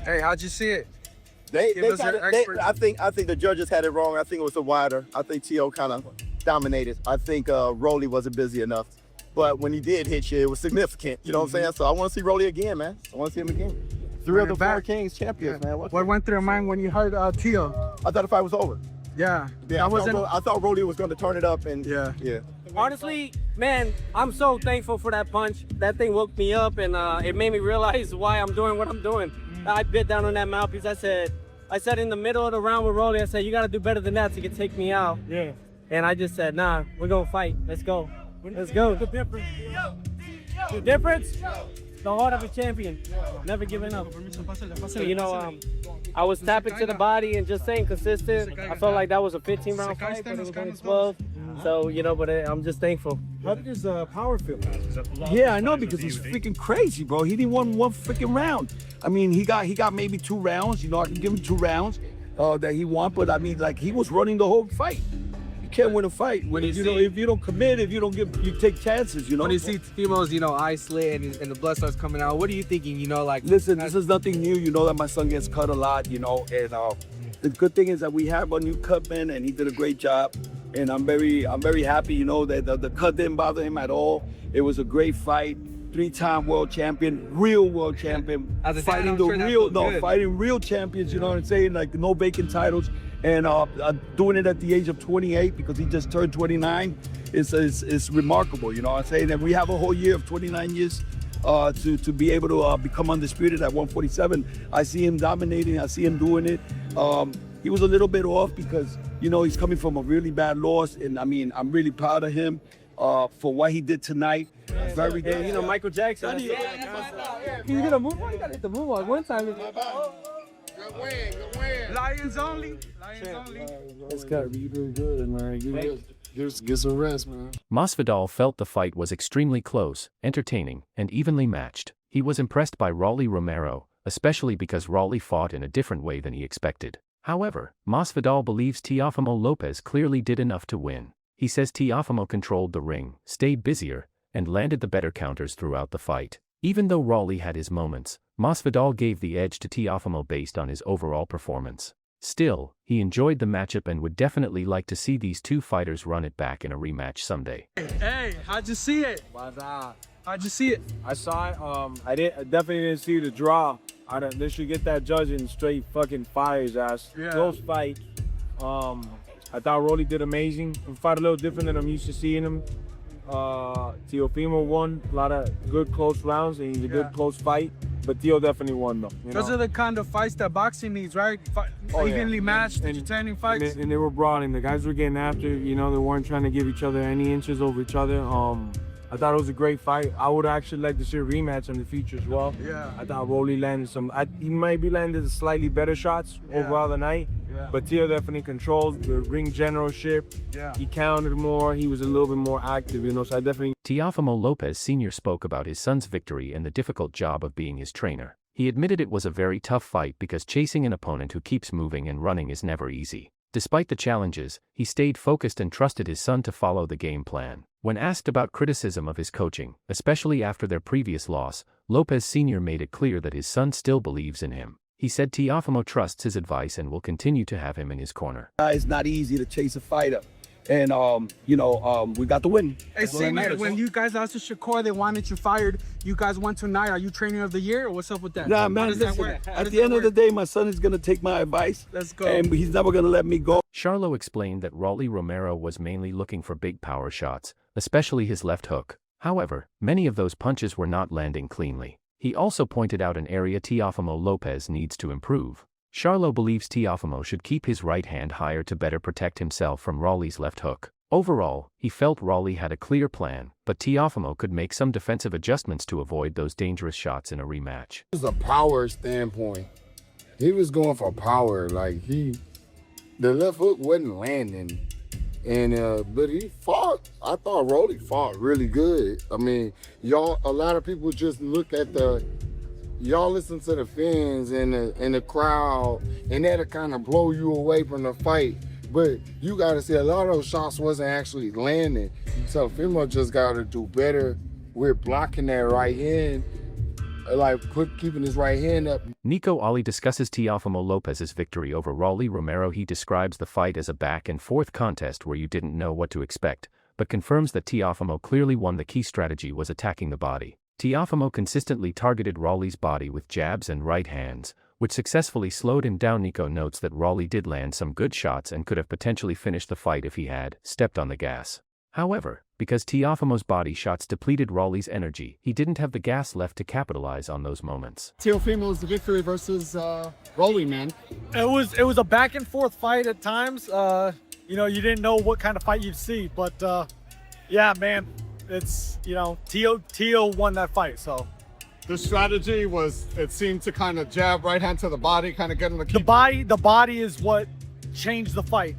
Hey, how'd you see it? I think the judges had it wrong. I think it was a wider. I think Teo kind of dominated. I think Rolly wasn't busy enough. But when he did hit you, it was significant. You know what I'm saying? So I want to see Rolly again, man. I want to see him again. Three of the four Kings champions, man. What went through your mind when you heard Teo? I thought the fight was over. Yeah. I thought Rolly was going to turn it up, and yeah. Honestly, man, I'm so thankful for that punch. That thing woke me up, and it made me realize why I'm doing what I'm doing. I bit down on that mouthpiece. I said in the middle of the round with Rolly, I said, you got to do better than that so you can take me out. Yeah. And I just said, nah, we're going to fight. Let's go. Let's go. The difference? The difference? The heart of a champion. Never giving up. So, you know, I was tapping to the body and just staying consistent. I felt like that was a 15-round fight, but it was only 12. So, you know, but I'm just thankful. How does Power feel? Yeah, I know, because he's freaking crazy, bro. He didn't win one freaking round. I mean, he got maybe 2 rounds. You know, I can give him 2 rounds that he won, but I mean, like, he was running the whole fight. You can't win a fight if you don't commit, if you don't you take chances, you know. When you see Teofimo's, you know, eyes slit and the blood starts coming out, what are you thinking, you know, like? Listen, this is nothing new. You know that my son gets cut a lot, you know, and the good thing is that we have a new cutman, and he did a great job. And I'm very happy, you know, that the cut didn't bother him at all. It was a great fight. 3-time world champion, real world champion, fighting real champions. You know what I'm saying? Like, no vacant titles, and doing it at the age of 28 because he just turned 29 is remarkable. You know what I'm saying? And we have a whole year of 29 years to be able to become undisputed at 147. I see him dominating. I see him doing it. He was a little bit off because, you know, he's coming from a really bad loss, and I mean, I'm really proud of him for what he did tonight. Very good. You know, Michael Jackson. He's gonna move on. You gotta hit the move on one time. Good win. Lions only. It's got to be good, man. Get some rest, man. Masvidal felt the fight was extremely close, entertaining, and evenly matched. He was impressed by Rolly Romero, especially because Rolly fought in a different way than he expected. However, Masvidal believes Teofimo Lopez clearly did enough to win. He says Teofimo controlled the ring, stayed busier, and landed the better counters throughout the fight. Even though Rolly had his moments, Masvidal gave the edge to Teofimo based on his overall performance. Still, he enjoyed the matchup and would definitely like to see these two fighters run it back in a rematch someday. Hey, how'd you see it? How'd you see it? I saw it. I definitely didn't see the draw. They should get that judge in straight fucking fire his ass. Yeah. Close fight. I thought Rolly did amazing. He fought a little different than I'm used to seeing him. Teofimo won a lot of good close rounds, and he's a good close fight. But Teo definitely won, though. Those are the kind of fights that boxing needs, right? Evenly matched, entertaining fights. And they were brawling. The guys were getting after. You know, they weren't trying to give each other any inches over each other. I thought it was a great fight. I would actually like to see a rematch in the future as well. Yeah. I thought Rolly landed he maybe landed slightly better shots overall the night. Yeah. But Teo definitely controlled the ring generalship. Yeah. He counted more. He was a little bit more active, you know, so I definitely... Teofimo Lopez Sr. spoke about his son's victory and the difficult job of being his trainer. He admitted it was a very tough fight because chasing an opponent who keeps moving and running is never easy. Despite the challenges, he stayed focused and trusted his son to follow the game plan. When asked about criticism of his coaching, especially after their previous loss, Lopez Sr. made it clear that his son still believes in him. He said Teofimo trusts his advice and will continue to have him in his corner. It's not easy to chase a fighter. And, we got the win. Hey, Senior, when you guys lost to Shakur, they wanted you fired. You guys won tonight. Are you trainer of the year, or what's up with that? Nah, man, at the end of the day, my son is going to take my advice. Let's go. And he's never going to let me go. Charlo explained that Rolly Romero was mainly looking for big power shots, especially his left hook. However, many of those punches were not landing cleanly. He also pointed out an area Teofimo Lopez needs to improve. Charlo believes Teofimo should keep his right hand higher to better protect himself from Rolly's left hook. Overall, he felt Rolly had a clear plan, but Teofimo could make some defensive adjustments to avoid those dangerous shots in a rematch. It was a power standpoint. He was going for power, like the left hook wasn't landing. And but he fought. I thought Rolly fought really good. I mean, a lot of people just look at y'all listen to the fans and the crowd, and that'll kind of blow you away from the fight. But you got to see a lot of those shots wasn't actually landing. So Teofimo just got to do better with blocking that right hand. like keeping his right hand up. Nico Ali discusses Teofimo Lopez's victory over Rolly Romero. He describes the fight as a back-and-forth contest where you didn't know what to expect, but confirms that Teofimo clearly won. The key strategy was attacking the body. Teofimo consistently targeted Rolly's body with jabs and right hands, which successfully slowed him down. Nico notes that Rolly did land some good shots and could have potentially finished the fight if he had stepped on the gas. However, because Teofimo's body shots depleted Rolly's energy, he didn't have the gas left to capitalize on those moments. Teofimo's the victory versus Rolly, man. It was a back and forth fight at times. You know, you didn't know what kind of fight you'd see, but yeah, man, it's, you know, Teo won that fight. So the strategy was, it seemed to kind of jab right hand to the body, kind of get him to keep. The body is what changed the fight.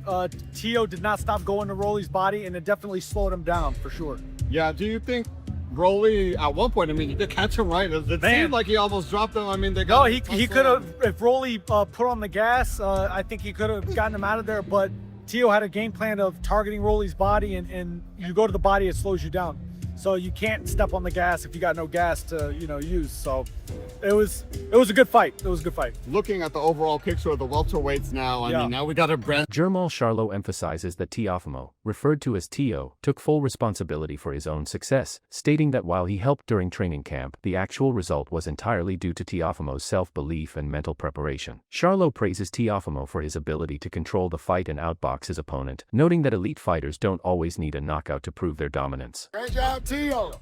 Teo did not stop going to Rolly's body, and it definitely slowed him down for sure. Yeah, do you think Rolly at one point, I mean, you did catch him, right? It seemed like he almost dropped him. I mean, they got. No, he could have, if Rolly put on the gas, I think he could have gotten him out of there, but Teo had a game plan of targeting Rolly's body, and you go to the body, it slows you down. So you can't step on the gas if you got no gas to, you know, use. So it was a good fight. It was a good fight. Looking at the overall picture of the welterweights now, I mean, now we got a brand. Jermall Charlo emphasizes that Teofimo, referred to as Teo, took full responsibility for his own success, stating that while he helped during training camp, the actual result was entirely due to Teofimo's self-belief and mental preparation. Charlo praises Teofimo for his ability to control the fight and outbox his opponent, noting that elite fighters don't always need a knockout to prove their dominance. Great job, Teo.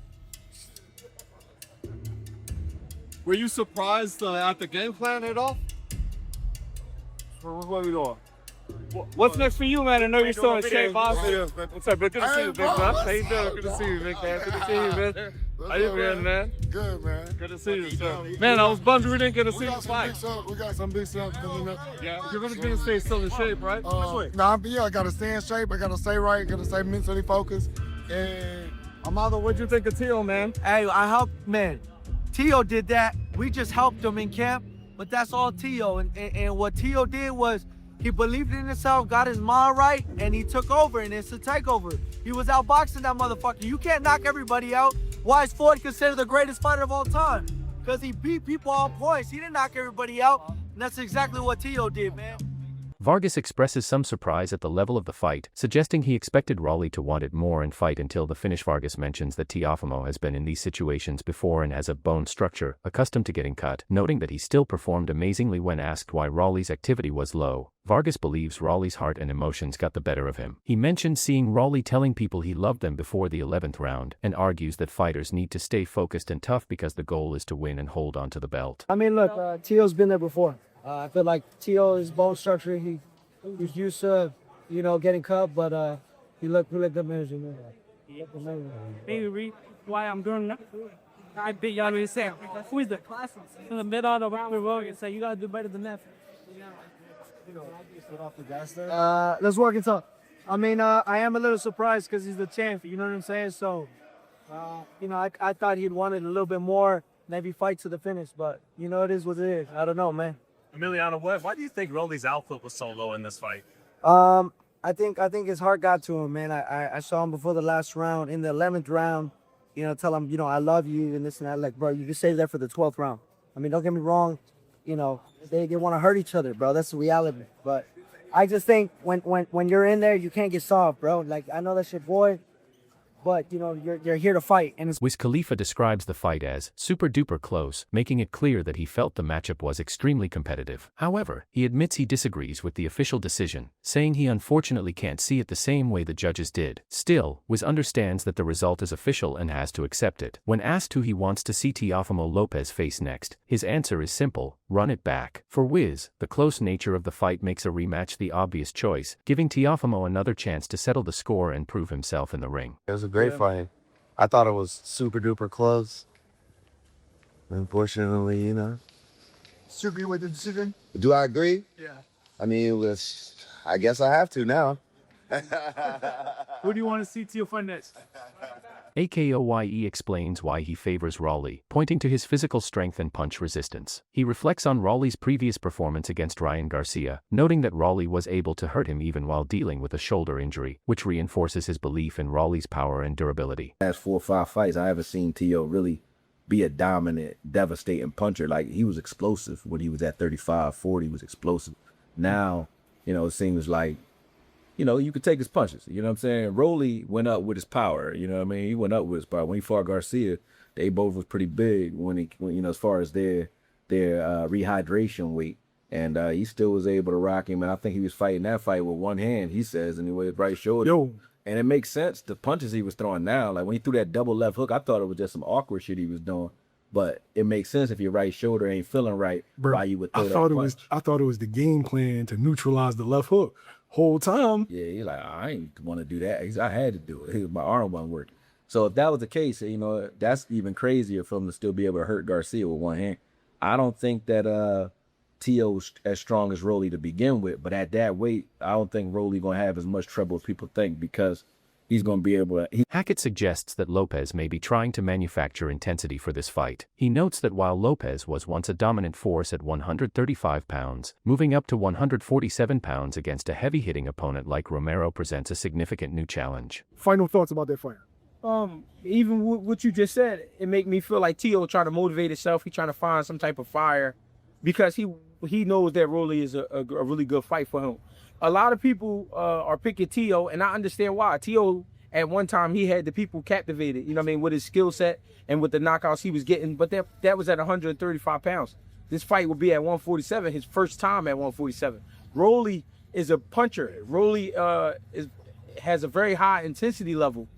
Were you surprised at the game plan at all? What we doing? What's next for you, man? I know you're still in shape, boss. What's up, bro? Good to see you, big man. How you doing? Good to see you, big man. Good to see you, man. How you doing, man? Good, man. Good to see you, sir. Man, I was bummed we didn't get to see you fight. We got some big stuff coming up. Yeah, you're gonna stay still in shape, right? I gotta stay in shape. I gotta stay right. Gotta stay mentally focused. And Amado, what'd you think of Teo, man? Hey, I helped, man. Teo did that. We just helped him in camp, but that's all Teo. And what Teo did was he believed in himself, got his mind right, and he took over, and it's a takeover. He was outboxing that motherfucker. You can't knock everybody out. Why is Floyd considered the greatest fighter of all time? Because he beat people on points. He didn't knock everybody out, and that's exactly what Teo did, man. Vargas expresses some surprise at the level of the fight, suggesting he expected Rolly to want it more and fight until the finish. Vargas mentions that Teofimo has been in these situations before and has a bone structure, accustomed to getting cut, noting that he still performed amazingly when asked why Rolly's activity was low. Vargas believes Rolly's heart and emotions got the better of him. He mentioned seeing Rolly telling people he loved them before the 11th round, and argues that fighters need to stay focused and tough because the goal is to win and hold on to the belt. I mean, look, Teo's been there before. I feel like Teo, his bone structure, he's used to, you know, getting cut, but he looked really good, man. Maybe read why I'm doing that. I bet y'all will say, who is the classic in the middle of the round with Rogan and say, you gotta do better than that. Let's work it up. I mean, I am a little surprised because he's the champ, you know what I'm saying? So, you know, I thought he'd wanted a little bit more, maybe fight to the finish, but, you know, it is what it is. I don't know, man. Emiliano, why do you think Rolly's output was so low in this fight? I think his heart got to him, man. I saw him before the last round. In the 11th round, you know, tell him, you know, I love you and this and that. Like, bro, you can save that for the 12th round. I mean, don't get me wrong. You know, they want to hurt each other, bro. That's the reality. But I just think when you're in there, you can't get soft, bro. Like, I know that's your boy, but, you know, you're here to fight. And it's Wiz Khalifa describes the fight as super duper close, making it clear that he felt the matchup was extremely competitive. However, he admits he disagrees with the official decision, saying he unfortunately can't see it the same way the judges did. Still, Wiz understands that the result is official and has to accept it. When asked who he wants to see Teofimo Lopez face next, his answer is simple: run it back. For Wiz, the close nature of the fight makes a rematch the obvious choice, giving Teofimo another chance to settle the score and prove himself in the ring. It was a great fight. I thought it was super duper close. Unfortunately, you know. You agree with the decision? Do I agree? Yeah. I mean, I guess I have to now. Who do you want to see Teo fight next? AKOYE explains why he favors Rolly, pointing to his physical strength and punch resistance. He reflects on Rolly's previous performance against Ryan Garcia, noting that Rolly was able to hurt him even while dealing with a shoulder injury, which reinforces his belief in Rolly's power and durability. Last 4 or 5 fights, I haven't seen Teo really be a dominant, devastating puncher. Like, he was explosive when he was at 35, 40, he was explosive. Now, it seems like, you could take his punches. You know what I'm saying? Rolly went up with his power. You know what I mean? He went up with his power. When he fought Garcia, they both was pretty big when as far as their rehydration weight. And he still was able to rock him. And I think he was fighting that fight with one hand, he says, and he with his right shoulder. And it makes sense. The punches he was throwing now, like when he threw that double left hook, I thought it was just some awkward shit he was doing. But it makes sense if your right shoulder ain't feeling right, why you would throw that punch. I thought it was the game plan to neutralize the left hook whole time. Yeah, he's like, I ain't want to do that. I had to do it. My arm wasn't working. So if that was the case, that's even crazier for him to still be able to hurt Garcia with one hand. I don't think that Tio's as strong as Rolly to begin with, but at that weight, I don't think Rolly gonna have as much trouble as people think, because he's gonna be able to. Hackett suggests that Lopez may be trying to manufacture intensity for this fight. He notes that while Lopez was once a dominant force at 135 pounds, moving up to 147 pounds against a heavy-hitting opponent like Romero presents a significant new challenge. Final thoughts about that fight? Even what you just said, it make me feel like Tio trying to motivate himself. He trying to find some type of fire, because he knows that Rolly is a really good fight for him. A lot of people are picking Tio, and I understand why. Tio, at one time, he had the people captivated, with his skill set and with the knockouts he was getting, but that was at 135 pounds. This fight will be at 147, his first time at 147. Rolly is a puncher. Rolly has a very high intensity level.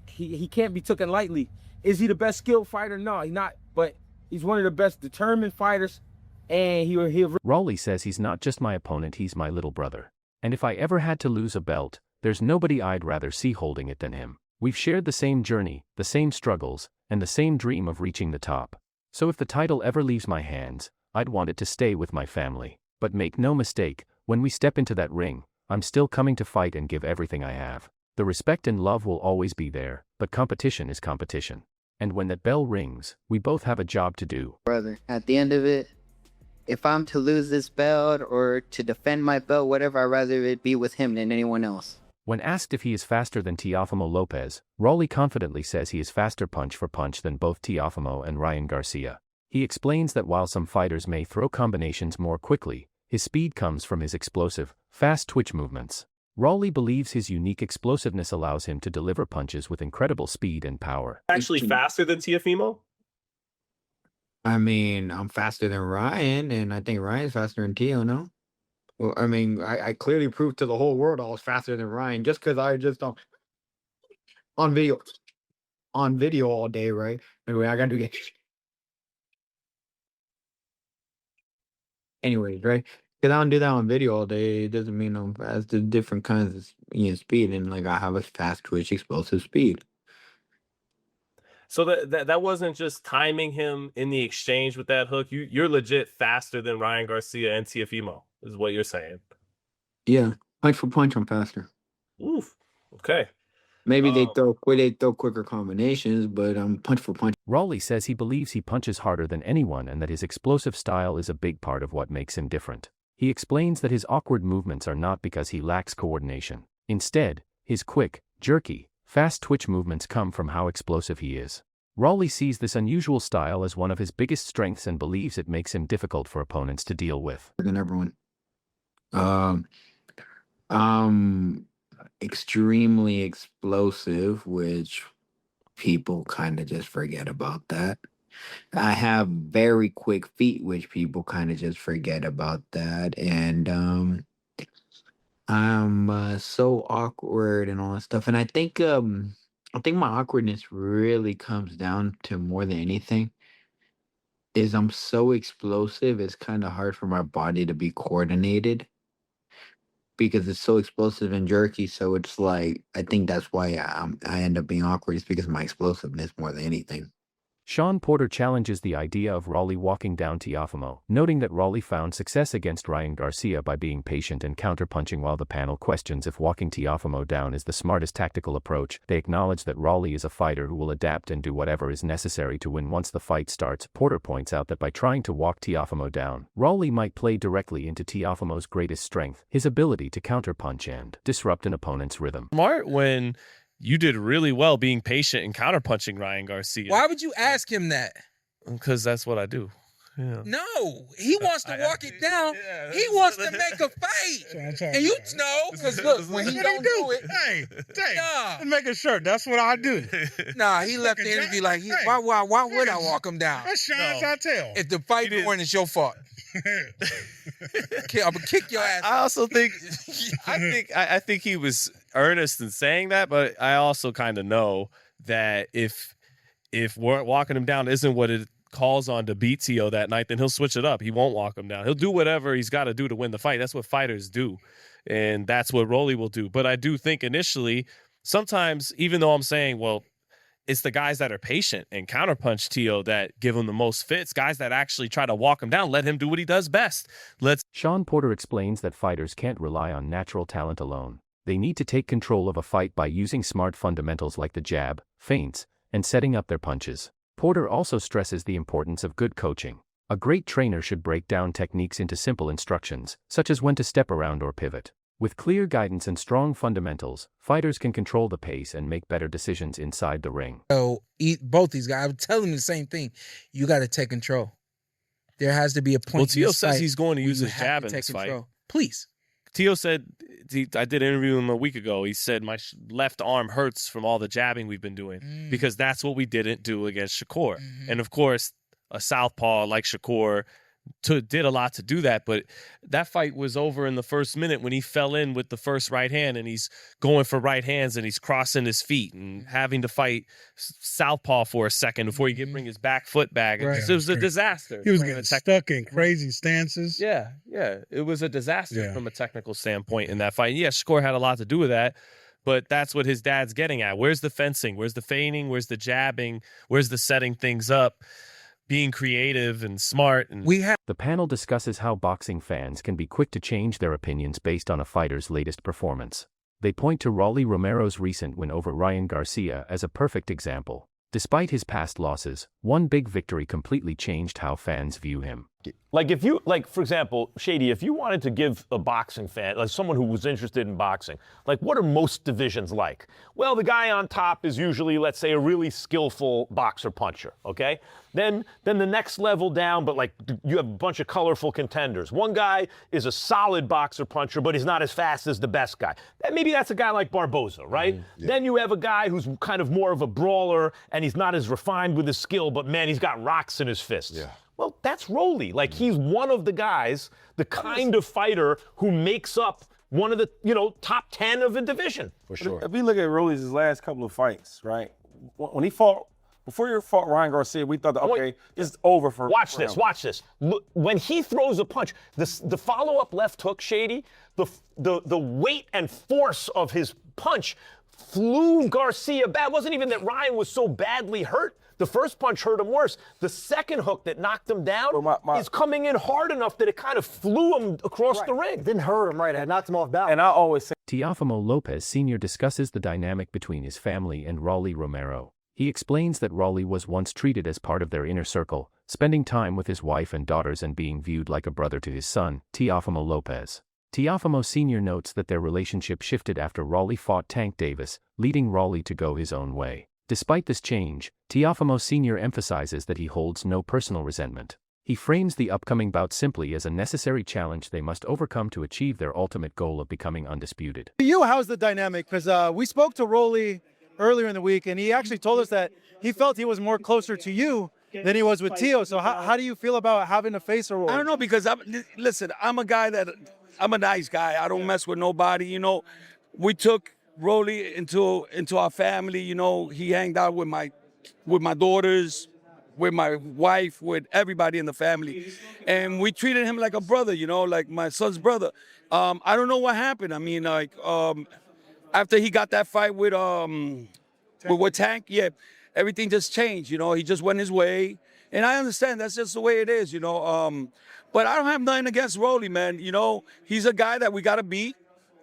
He can't be taken lightly. Is he the best skilled fighter? No, he's not, but he's one of the best determined fighters, and he'll... Rolly says he's not just my opponent, he's my little brother. And if I ever had to lose a belt, there's nobody I'd rather see holding it than him. We've shared the same journey, the same struggles, and the same dream of reaching the top. So if the title ever leaves my hands, I'd want it to stay with my family. But make no mistake, when we step into that ring, I'm still coming to fight and give everything I have. The respect and love will always be there, but competition is competition. And when that bell rings, we both have a job to do. Brother, at the end of it, if I'm to lose this belt or to defend my belt, whatever, I'd rather it be with him than anyone else. When asked if he is faster than Teofimo Lopez, Rolly confidently says he is faster punch for punch than both Teofimo and Ryan Garcia. He explains that while some fighters may throw combinations more quickly, his speed comes from his explosive, fast twitch movements. Rolly believes his unique explosiveness allows him to deliver punches with incredible speed and power. Actually faster than Teofimo? I mean, I'm faster than Ryan, and I think Ryan's faster than Tio, no? Well, I mean, I clearly proved to the whole world I was faster than Ryan just because I just don't... On video all day, right? Anyway, I gotta do that. Anyways, right? Because I don't do that on video all day, it doesn't mean I'm fast. There's different kinds of speed, and like I have a fast twitch, explosive speed. So that wasn't just timing him in the exchange with that hook. You're legit faster than Ryan Garcia and Teofimo, is what you're saying. Yeah, punch for punch, I'm faster. Oof. Okay. Maybe they throw quicker combinations, but I'm punch for punch. Rolly says he believes he punches harder than anyone and that his explosive style is a big part of what makes him different. He explains that his awkward movements are not because he lacks coordination. Instead, his quick, jerky, fast twitch movements come from how explosive he is. Rolly sees this unusual style as one of his biggest strengths and believes it makes him difficult for opponents to deal with. Than everyone. Extremely explosive, which people kind of just forget about that. I have very quick feet, which people kind of just forget about that. And I'm so awkward and all that stuff. And I think my awkwardness really comes down to, more than anything, is I'm so explosive, it's kind of hard for my body to be coordinated because it's so explosive and jerky. So it's like, I think that's why I end up being awkward. It's because of my explosiveness more than anything. Sean Porter challenges the idea of Rolly walking down Teofimo, noting that Rolly found success against Ryan Garcia by being patient and counterpunching while the panel questions if walking Teofimo down is the smartest tactical approach. They acknowledge that Rolly is a fighter who will adapt and do whatever is necessary to win once the fight starts. Porter points out that by trying to walk Teofimo down, Rolly might play directly into Teofimo's greatest strength, his ability to counterpunch and disrupt an opponent's rhythm. Smart when you did really well being patient and counterpunching Ryan Garcia. Why would you ask him that? Because that's what I do. Yeah. No, he wants to walk it down. He wants to make a fight. And you know, because look, when he don't do it, hey, make a shirt. That's what I do. Nah, he left the interview like, why would I walk him down? That shines I tell. If the fight won, it's your fault. I'm gonna kick your ass. I also think, I think he was earnest in saying that, but I also kind of know that if walking him down isn't what it calls on to beat Tio that night, then he'll switch it up. He won't walk him down. He'll do whatever he's got to do to win the fight. That's what fighters do, and that's what Rolly will do. But I do think initially, sometimes, even though I'm saying, well, it's the guys that are patient and counterpunch Tio that give him the most fits, guys that actually try to walk him down, let him do what he does best. Sean Porter explains that fighters can't rely on natural talent alone. They need to take control of a fight by using smart fundamentals like the jab, feints, and setting up their punches. Porter also stresses the importance of good coaching. A great trainer should break down techniques into simple instructions, such as when to step around or pivot. With clear guidance and strong fundamentals, fighters can control the pace and make better decisions inside the ring. So both these guys, I would tell them the same thing. You got to take control. There has to be a point. Well, Tio says he's going to use his jab in this fight. Please. Tio said, I did interview him a week ago. He said, my left arm hurts from all the jabbing we've been doing because that's what we didn't do against Shakur. And of course, a southpaw like Shakur did a lot to do that, but that fight was over in the first minute when he fell in with the first right hand and he's going for right hands and he's crossing his feet and having to fight southpaw for a second before he could bring his back foot back. Right. It was a disaster. He was getting stuck in crazy stances. Yeah. It was a disaster from a technical standpoint in that fight. Yeah, Shakur had a lot to do with that, but that's what his dad's getting at. Where's the fencing? Where's the feigning? Where's the jabbing? Where's the setting things up? Being creative and smart. And the panel discusses how boxing fans can be quick to change their opinions based on a fighter's latest performance. They point to Rolly Romero's recent win over Ryan Garcia as a perfect example. Despite his past losses, one big victory completely changed how fans view him. Like for example, Shady, if you wanted to give a boxing fan, like someone who was interested in boxing, like what are most divisions like? Well, the guy on top is usually, let's say, a really skillful boxer puncher, okay? Then the next level down, but like you have a bunch of colorful contenders. One guy is a solid boxer puncher, but he's not as fast as the best guy. Maybe that's a guy like Barboza, right? Then you have a guy who's kind of more of a brawler, and he's not as refined with his skill, but man, he's got rocks in his fists. Well, that's Rolly. Like, he's one of the guys, the kind of fighter who makes up one of the, top 10 of a division. For sure. If we look at Rolly's last couple of fights, right? When he fought, before he fought Ryan Garcia, we thought, it's over for him. Watch this. Look, when he throws a punch, the follow-up left hook, Shady, the weight and force of his punch flew Garcia back. It wasn't even that Ryan was so badly hurt. The first punch hurt him worse. The second hook that knocked him down is coming in hard enough that it kind of flew him across the ring. It didn't hurt him, right? It knocked him off balance. And I always say, Teofimo Lopez Sr. discusses the dynamic between his family and Rolly Romero. He explains that Rolly was once treated as part of their inner circle, spending time with his wife and daughters and being viewed like a brother to his son, Teofimo Lopez. Teofimo Sr. notes that their relationship shifted after Rolly fought Tank Davis, leading Rolly to go his own way. Despite this change, Teofimo Sr. emphasizes that he holds no personal resentment. He frames the upcoming bout simply as a necessary challenge they must overcome to achieve their ultimate goal of becoming undisputed. How's the dynamic? Because we spoke to Rolly earlier in the week, and he actually told us that he felt he was more closer to you than he was with Tio. So how do you feel about having to face a Rolly? I don't know, because I'm a guy I'm a nice guy. I don't mess with nobody. We took Rolly into our family. He hanged out with my daughters, with my wife, with everybody in the family, and we treated him like a brother. Like my son's brother. I don't know what happened. I mean, after he got that fight with Tank, everything just changed. He just went his way, and I understand that's just the way it is. But I don't have nothing against Rolly, man. He's a guy that we gotta beat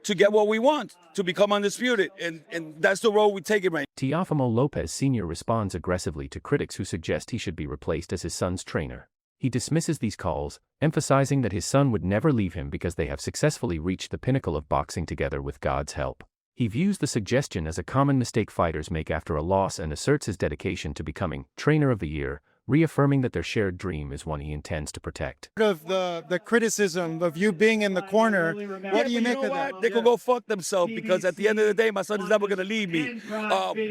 to get what we want, to become undisputed, and that's the road we take it right. Teofimo Lopez Sr. responds aggressively to critics who suggest he should be replaced as his son's trainer. He dismisses these calls, emphasizing that his son would never leave him because they have successfully reached the pinnacle of boxing together with God's help. He views the suggestion as a common mistake fighters make after a loss and asserts his dedication to becoming Trainer of the Year, reaffirming that their shared dream is one he intends to protect. Of the criticism of you being in the corner, what do you make of that? They could go fuck themselves because at the end of the day, my son is never going to leave me.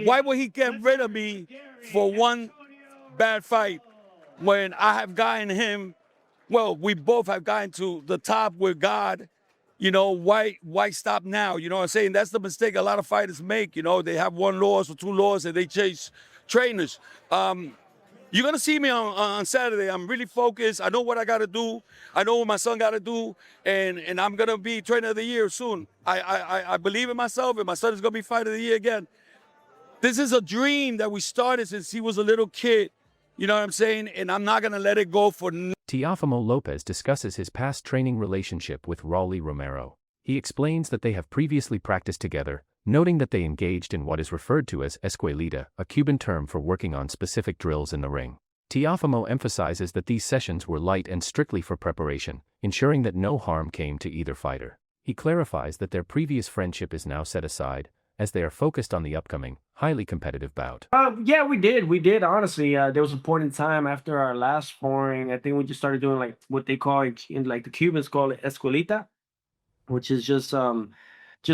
Why would he get rid of me for one bad fight when I have gotten him? Well, we both have gotten to the top with God. You know, why stop now? You know what I'm saying? That's the mistake a lot of fighters make. You know, they have one loss or two losses and they chase trainers. You're going to see me on Saturday. I'm really focused. I know what I got to do. I know what my son got to do. And I'm going to be Trainer of the Year soon. I believe in myself, and my son is going to be Fighter of the Year again. This is a dream that we started since he was a little kid. You know what I'm saying? And I'm not going to let it go for Teofimo Lopez discusses his past training relationship with Rolly Romero. He explains that they have previously practiced together, noting that they engaged in what is referred to as escuelita, a Cuban term for working on specific drills in the ring. Teofimo emphasizes that these sessions were light and strictly for preparation, ensuring that no harm came to either fighter. He clarifies that their previous friendship is now set aside, as they are focused on the upcoming, highly competitive bout. Yeah, we did, honestly. There was a point in time after our last sparring, I think we just started doing like what they call in like the Cubans call it escuelita, which is just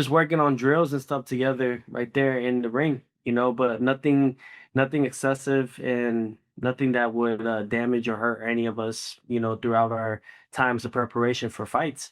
working on drills and stuff together right there in the ring, you know, but nothing excessive and nothing that would damage or hurt any of us, you know, throughout our times of preparation for fights.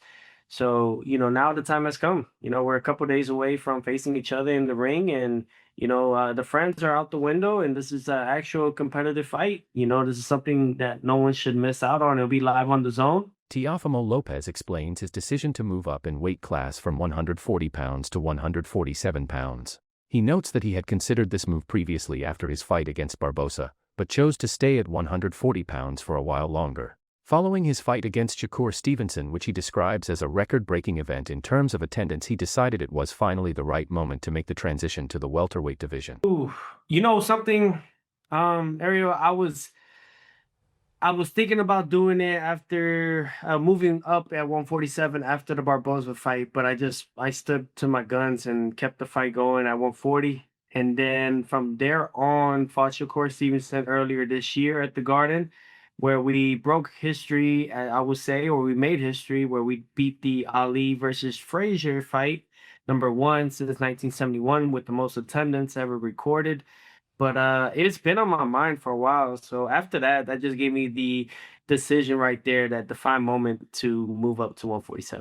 So, you know, now the time has come. You know, we're a couple days away from facing each other in the ring, and you know, the friends are out the window, and this is an actual competitive fight. You know, this is something that no one should miss out on. It'll be live on the zone. Teofimo Lopez explains his decision to move up in weight class from 140 pounds to 147 pounds. He notes that he had considered this move previously after his fight against Barbosa, but chose to stay at 140 pounds for a while longer. Following his fight against Shakur Stevenson, which he describes as a record-breaking event in terms of attendance, he decided it was finally the right moment to make the transition to the welterweight division. Ooh, you know something, Ariel, I was thinking about doing it after moving up at 147 after the Barbosa fight, but I stood to my guns and kept the fight going at 140. And then from there on, fought Shakur Stevenson earlier this year at the Garden, where we broke history, I would say, or we made history, where we beat the Ali versus Frazier fight, #1 since 1971, with the most attendance ever recorded. But it's been on my mind for a while. So after that just gave me the decision right there, that defined moment to move up to 147.